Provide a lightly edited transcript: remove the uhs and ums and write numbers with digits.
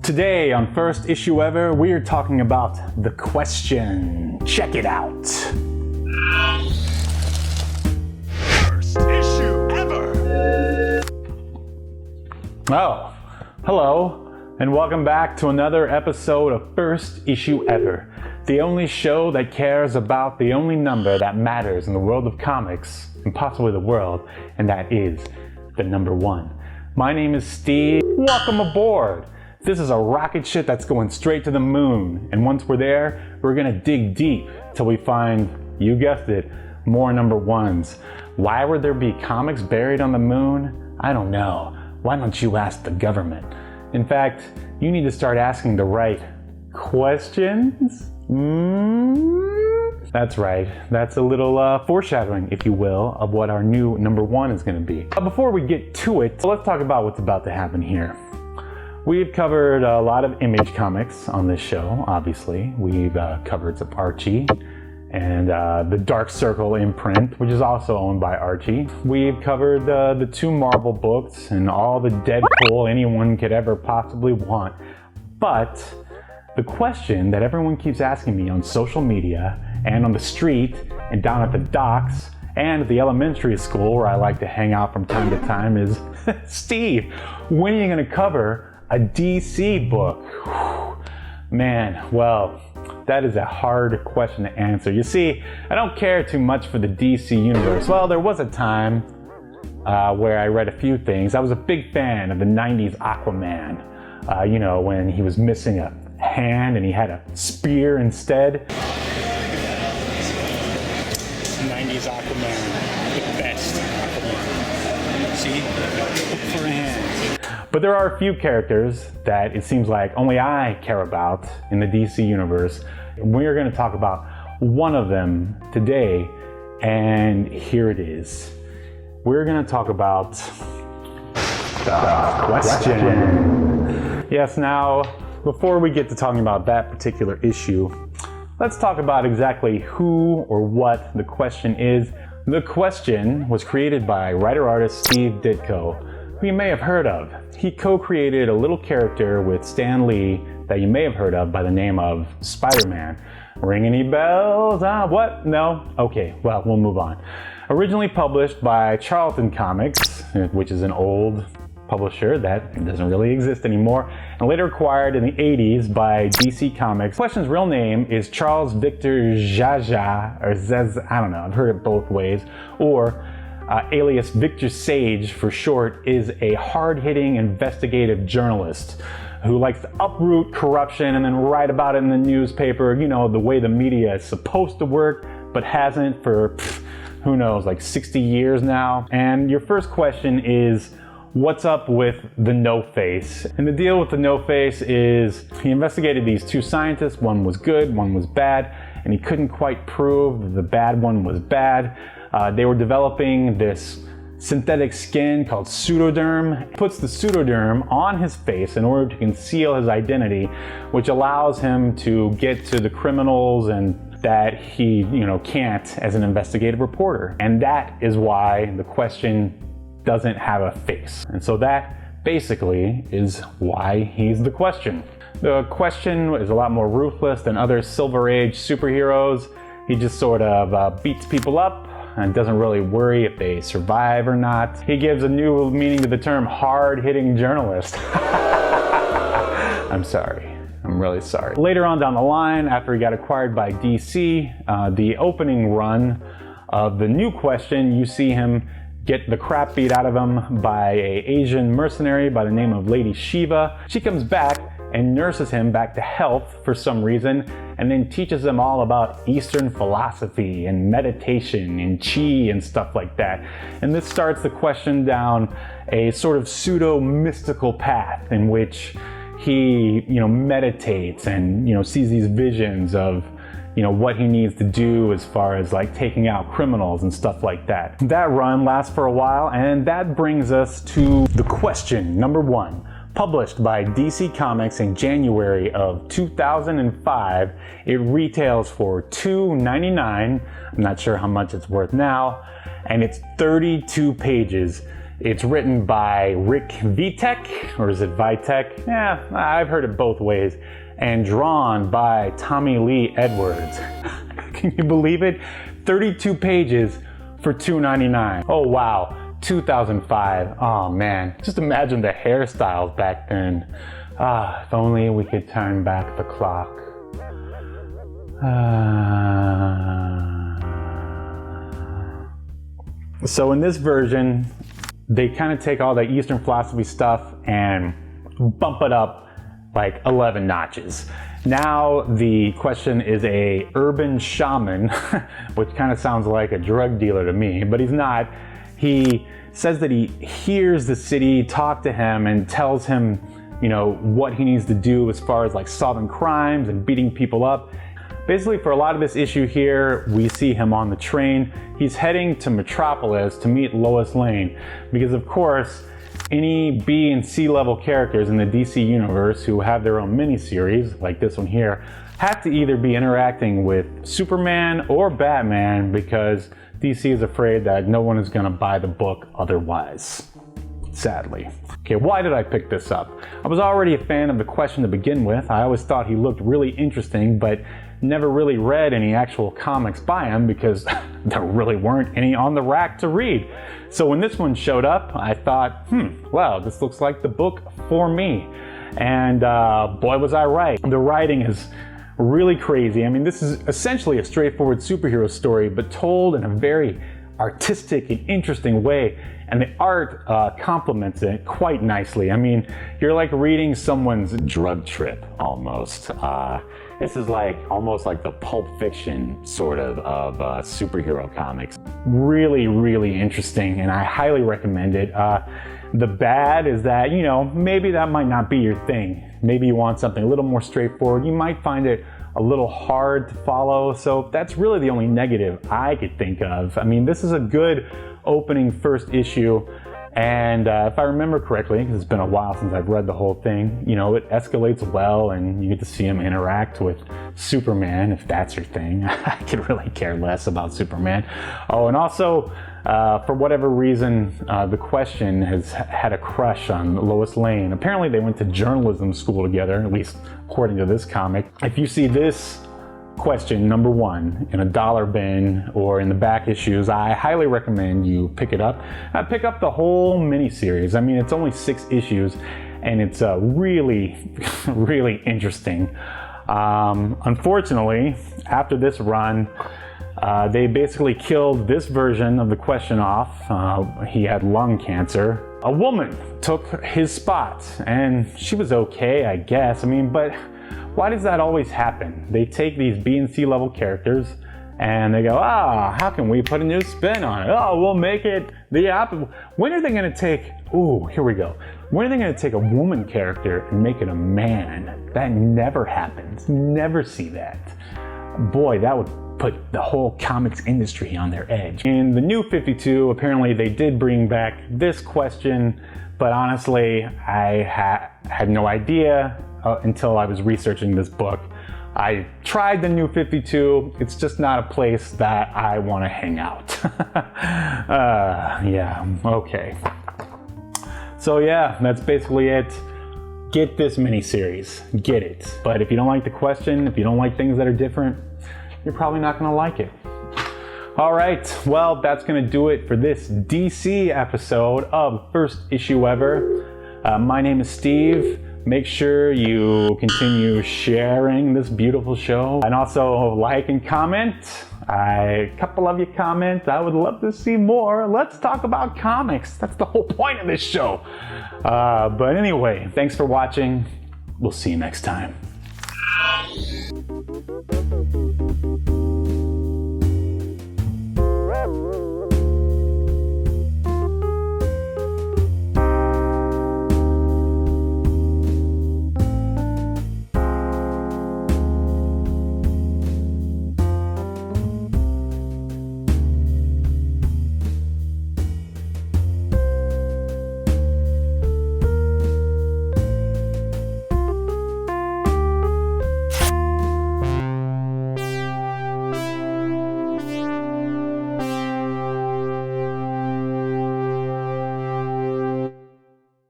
Today on First Issue Ever, we're talking about The Question. Check it out. First issue ever. Oh, hello, and welcome back to another episode of First Issue Ever, the only show that cares about the only number that matters in the world of comics, and possibly the world, and that is the number one. My name is Steve. Welcome aboard. This is a rocket ship that's going straight to the moon, and once we're there, we're gonna dig deep till we find, you guessed it, more number ones. Why would there be comics buried on the moon? I don't know. Why don't you ask the government? In fact, you need to start asking the right questions. That's right. That's a little foreshadowing, if you will, of what our new number one is going to be. But before we get to it, let's talk about what's about to happen here. We've covered a lot of Image comics on this show, obviously. We've covered some Archie and the Dark Circle imprint, which is also owned by Archie. We've covered the two Marvel books and all the Deadpool anyone could ever possibly want. But the question that everyone keeps asking me on social media and on the street and down at the docks and at the elementary school where I like to hang out from time to time is, Steve, when are you going to cover a DC book? Whew. Man, well, that is a hard question to answer. You see, I don't care too much for the DC universe. Well, there was a time where I read a few things. I was a big fan of the 90s Aquaman. When he was missing a hand and he had a spear instead. 90s Aquaman, the best Aquaman. See? Look for a hand. But there are a few characters that it seems like only I care about in the DC universe. We're going to talk about one of them today, and here it is. We're going to talk about the question. Yes, now, before we get to talking about that particular issue, let's talk about exactly who or what the question is. The Question was created by writer-artist Steve Ditko, who you may have heard of. He co-created a little character with Stan Lee that you may have heard of by the name of Spider-Man. Ring any bells? What? No? Okay, well, we'll move on. Originally published by Charlton Comics, which is an old publisher that doesn't really exist anymore, and later acquired in the 80s by DC Comics. The Question's real name is Charles Victor Zaza, or Zez, I don't know, I've heard it both ways, or alias Victor Sage for short, is a hard-hitting investigative journalist who likes to uproot corruption and then write about it in the newspaper, the way the media is supposed to work, but hasn't for, who knows, like 60 years now. And your first question is, what's up with the No-Face? And the deal with the No-Face is he investigated these two scientists. One was good, one was bad, and he couldn't quite prove that the bad one was bad. They were developing this synthetic skin called pseudoderm. He puts the pseudoderm on his face in order to conceal his identity, which allows him to get to the criminals and that he, can't as an investigative reporter. And that is why the Question doesn't have a face. And so that basically is why he's the Question. The Question is a lot more ruthless than other Silver Age superheroes. He just sort of beats people up and doesn't really worry if they survive or not. He gives a new meaning to the term hard-hitting journalist. I'm sorry. I'm really sorry. Later on down the line, after he got acquired by DC, the opening run of the new Question, you see him get the crap beat out of him by an Asian mercenary by the name of Lady Shiva. She comes back and nurses him back to health for some reason, and then teaches him all about Eastern philosophy and meditation and chi and stuff like that. And this starts the Question down a sort of pseudo-mystical path in which he, meditates and, sees these visions of, what he needs to do as far as like taking out criminals and stuff like that. That run lasts for a while, and that brings us to the Question number one. Published by DC Comics in January of 2005, it retails for $2.99. I'm not sure how much it's worth now, and it's 32 pages. It's written by Rick Vitek, or is it Vitek? Yeah, I've heard it both ways. And drawn by Tommy Lee Edwards. Can you believe it? 32 pages for $2.99. Oh wow, 2005. Oh man, just imagine the hairstyles back then. If only we could turn back the clock. So in this version, they kind of take all that Eastern philosophy stuff and bump it up like 11 notches. Now the question is a urban shaman, which kind of sounds like a drug dealer to me, but he's not. He says that he hears the city talk to him and tells him, you know, what he needs to do as far as like solving crimes and beating people up. Basically, for a lot of this issue here, we see him on the train. He's heading to Metropolis to meet Lois Lane because, of course, any B and C level characters in the DC universe who have their own miniseries, like this one here, have to either be interacting with Superman or Batman because DC is afraid that no one is going to buy the book otherwise. Sadly. Okay, why did I pick this up? I was already a fan of the question to begin with. I always thought he looked really interesting, but never really read any actual comics by him because there really weren't any on the rack to read. So when this one showed up, I thought, wow, this looks like the book for me. And boy, was I right. The writing is really crazy. I mean, this is essentially a straightforward superhero story, but told in a very artistic and interesting way. And the art complements it quite nicely. I mean, you're like reading someone's drug trip almost. This is like almost like the Pulp Fiction sort of superhero comics. Really, really interesting, and I highly recommend it. The bad is that, you know, maybe that might not be your thing. Maybe you want something a little more straightforward. You might find it a little hard to follow, so that's really the only negative I could think of. I mean, this is a good opening first issue, and if I remember correctly, because it's been a while since I've read the whole thing, you know, it escalates well and you get to see him interact with Superman, if that's your thing. I could really care less about Superman. Oh, and also, for whatever reason, the question has had a crush on Lois Lane. Apparently they went to journalism school together, at least according to this comic. If you see this question number one in a dollar bin or in the back issues, I highly recommend you pick it up. Pick up the whole miniseries. I mean, it's only 6 issues and it's really, really interesting. Unfortunately, after this run, they basically killed this version of the question off. He had lung cancer. A woman took his spot and she was okay, I guess. I mean, but why does that always happen? They take these B and C level characters and they go, how can we put a new spin on it? Oh, we'll make it the opposite. When are they going to take, here we go. When are they going to take a woman character and make it a man? That never happens. Never see that. Boy, that would put the whole comics industry on their edge. In the new 52, apparently they did bring back this question, but honestly, I had no idea until I was researching this book. I tried the new 52. It's just not a place that I want to hang out. Yeah, okay. So yeah, that's basically it. Get this miniseries, get it. But if you don't like the question, if you don't like things that are different, you're probably not gonna like it. All right, well, that's gonna do it for this DC episode of First Issue Ever. My name is Steve. Make sure you continue sharing this beautiful show and also like and comment. A couple of you comment. I would love to see more. Let's talk about comics. That's the whole point of this show. But anyway, thanks for watching. We'll see you next time.